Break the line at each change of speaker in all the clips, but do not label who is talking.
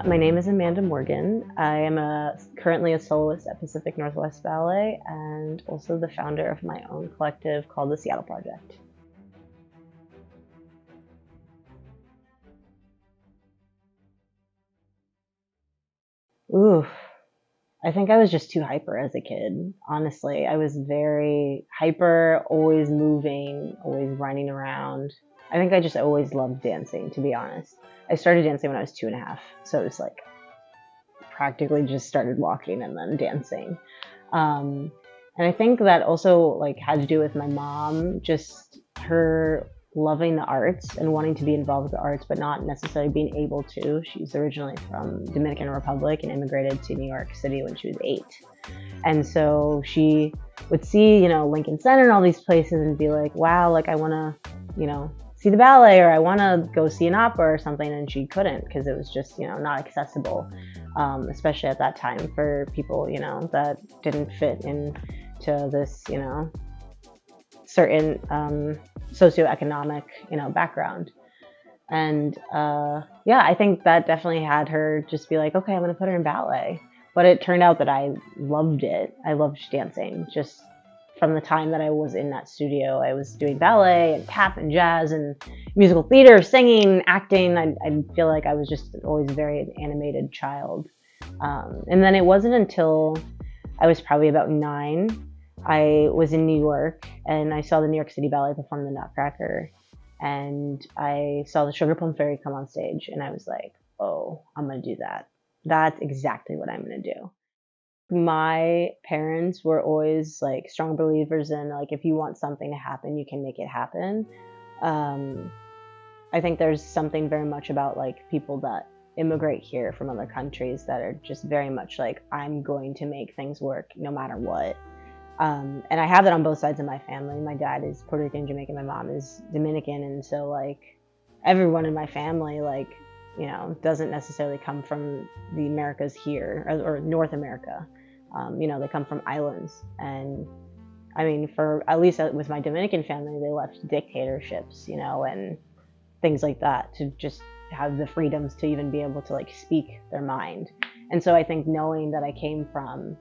My name is Amanda Morgan. I am currently a soloist at Pacific Northwest Ballet and also the founder of my own collective called the Seattle Project. Ooh, I think I was just too hyper as a kid. Honestly, I was very hyper, always moving, always running around. I think I just always loved dancing, to be honest. I started dancing when I was 2.5, so it was like practically just started walking and then dancing. Um, and I think that also like had to do with my mom, just her loving the arts and wanting to be involved with the arts, but not necessarily being able to. She's originally from Dominican Republic and immigrated to New York City when she was 8. And so she would see, Lincoln Center and all these places and be like, wow, like I want to, see the ballet, or I want to go see an opera or something. And she couldn't because it was just, not accessible, especially at that time for people, that didn't fit into this, certain socioeconomic, background. And I think that definitely had her just be like, okay, I'm going to put her in ballet. But it turned out that I loved it. I loved dancing. Just from the time that I was in that studio, I was doing ballet and tap and jazz and musical theater, singing, acting. I feel like I was just always a very animated child. And then it wasn't until I was probably about 9, I was in New York and I saw the New York City Ballet perform the Nutcracker. And I saw the Sugar Plum Fairy come on stage and I was like, oh, I'm going to do that. That's exactly what I'm going to do. My parents were always like strong believers in like, if you want something to happen, you can make it happen. I think there's something very much about like people that immigrate here from other countries that are just very much like, I'm going to make things work no matter what. And I have that on both sides of my family. My dad is Puerto Rican, Jamaican, my mom is Dominican. And so like everyone in my family, like, doesn't necessarily come from the Americas here or North America. They come from islands. And I mean, for at least with my Dominican family, they left dictatorships, and things like that to just have the freedoms to even be able to like speak their mind. And so I think knowing that I came from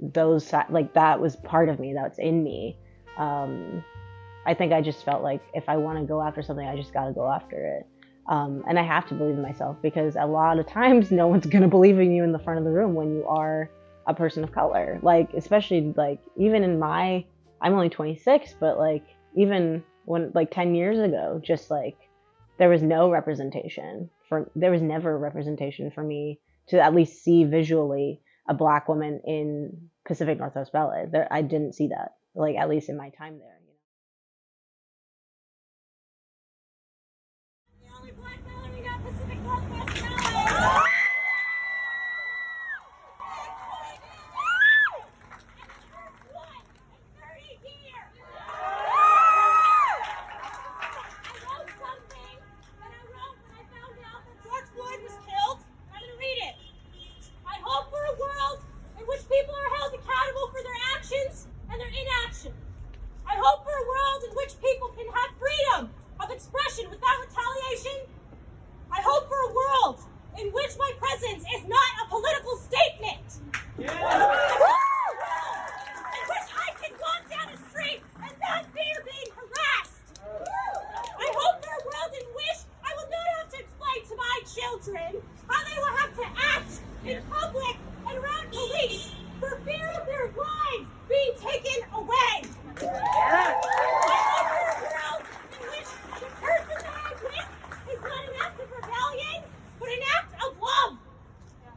those, like that was part of me, that's in me. I think I just felt like if I want to go after something, I just got to go after it. And I have to believe in myself because a lot of times no one's going to believe in you in the front of the room when you are a person of color. Like, especially like even I'm only 26, but like even when like 10 years ago, just like there was no representation there was never representation for me to at least see visually a Black woman in Pacific Northwest Ballet. I didn't see that, like at least in my time there.
The only Black ballerina we got Pacific Northwest Ballet. How they will have to act in public and around police for fear of their lives being taken away. I hope for a world in which the person that I'm with is not an act of rebellion, but an act of love.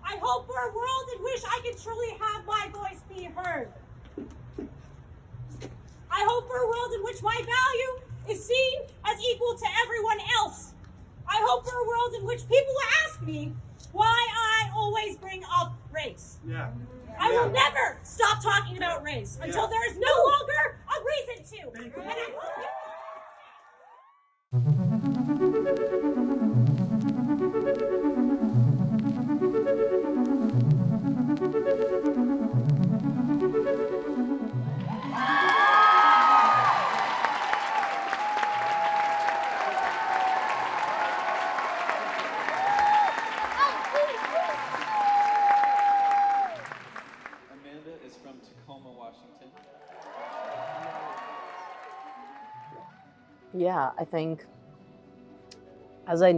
I hope for a world in which I can truly have my voice be heard. I hope for a world in which my value is seen as equal to everyone else. I hope for a world in which people will ask me why I always bring up race. I will never stop talking about race until there is no longer a reason to. And I hope you
Amanda is from Tacoma, Washington.
Yeah, I think as I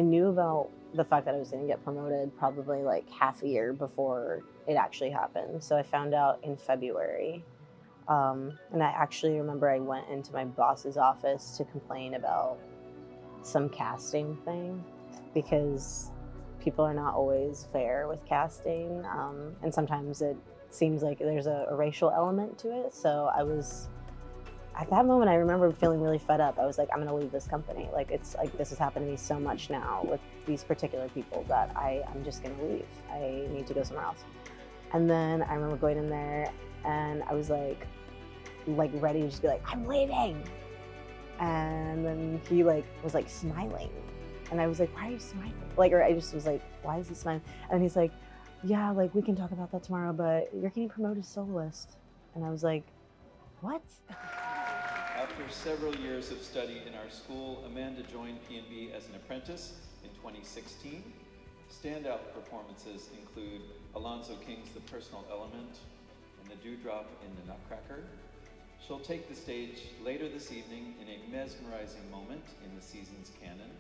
knew about the fact that I was going to get promoted probably like half a year before it actually happened. So I found out in February. And I actually remember I went into my boss's office to complain about some casting thing because people are not always fair with casting. And sometimes it seems like there's a racial element to it. So I was, at that moment, I remember feeling really fed up. I was like, I'm going to leave this company. Like, it's like, this has happened to me so much now with these particular people that I'm just going to leave. I need to go somewhere else. And then I remember going in there and I was like ready to just be like, I'm leaving. And then he was smiling. And I was like, why are you smiling? Or I just was like, why is he smiling? And he's like, yeah, we can talk about that tomorrow, but you're getting promoted soloist. And I was like, what?
After several years of study in our school, Amanda joined PNB as an apprentice in 2016. Standout performances include Alonzo King's The Personal Element and The Dewdrop in The Nutcracker. She'll take the stage later this evening in a mesmerizing moment in the season's canon.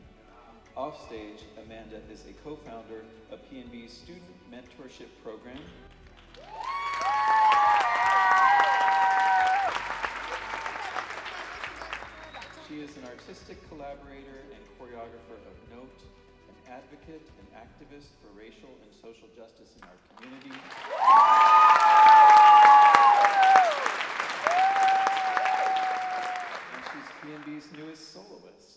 Offstage, Amanda is a co-founder of PNB's student mentorship program. She is an artistic collaborator and choreographer of note, an advocate and activist for racial and social justice in our community. And she's PNB's newest soloist.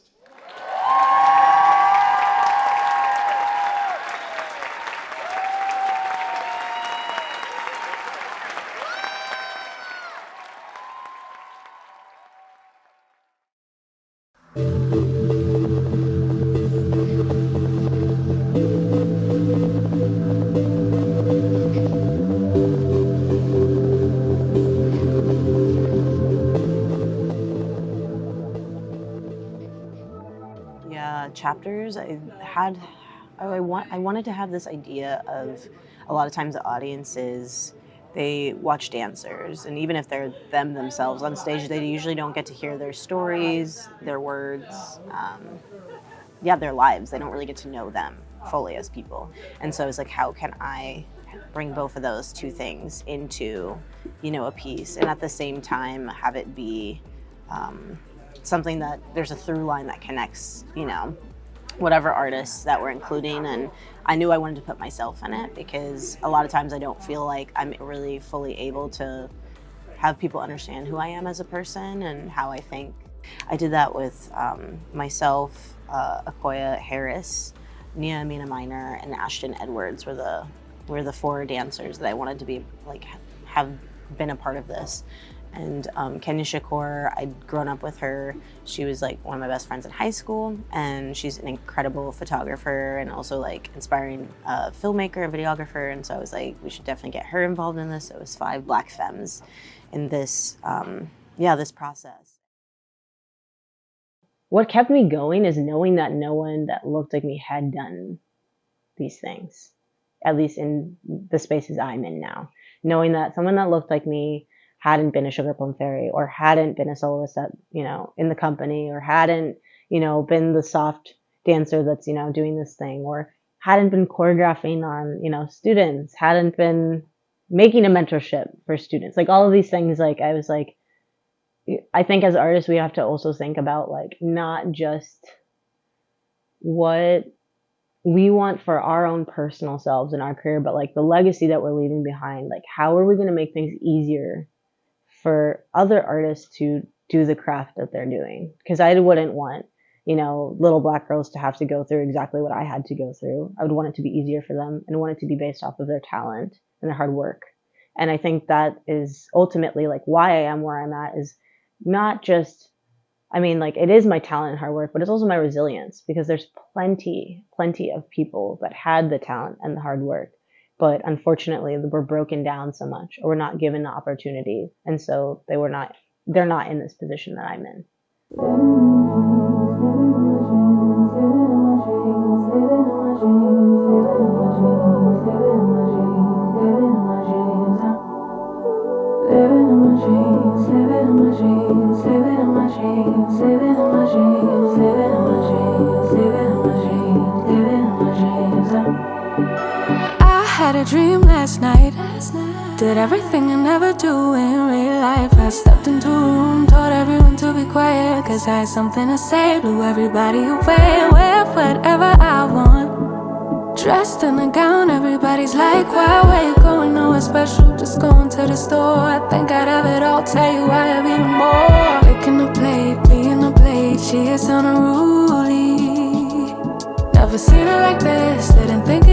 Chapters, I wanted to have this idea of a lot of times the audiences, they watch dancers, and even if they're themselves on stage, they usually don't get to hear their stories, their words, their lives. They don't really get to know them fully as people. And so it's like, how can I bring both of those two things into, a piece, and at the same time have it be something that there's a through line that connects, whatever artists that we're including. And I knew I wanted to put myself in it because a lot of times I don't feel like I'm really fully able to have people understand who I am as a person and how I think. I did that with myself, Akoya Harris, Nia Amina Minor, and Ashton Edwards were the four dancers that I wanted to be have been a part of this. And Kenya Shakur, I'd grown up with her. She was one of my best friends in high school, and she's an incredible photographer and also inspiring filmmaker and videographer. And so I was like, we should definitely get her involved in this. So it was 5 Black femmes in this, this process. What kept me going is knowing that no one that looked like me had done these things, at least in the spaces I'm in now. Knowing that someone that looked like me hadn't been a Sugar Plum Fairy, or hadn't been a soloist at, in the company, or hadn't, been the soft dancer that's, doing this thing, or hadn't been choreographing on, students, hadn't been making a mentorship for students. All of these things, I was I think as artists, we have to also think about not just what we want for our own personal selves in our career, but the legacy that we're leaving behind. How are we going to make things easier for other artists to do the craft that they're doing? Because I wouldn't want little Black girls to have to go through exactly what I had to go through. I would want it to be easier for them and want it to be based off of their talent and their hard work. And I think that is ultimately like why I am where I'm at, is not just, it is my talent and hard work, but it's also my resilience, because there's plenty of people that had the talent and the hard work, but unfortunately we're broken down so much, or we're not given the opportunity. And so they're not in this position that I'm in.
I had a dream last night. Did everything I never do in real life. I stepped into a room, told everyone to be quiet, cause I had something to say. Blew everybody away, wear whatever I want. Dressed in a gown, everybody's like, why, where you going? Nowhere special, just going to the store. I think I'd have it all, tell you I have even more. Picking a plate, being a she is unruly. Never seen her like this, didn't think it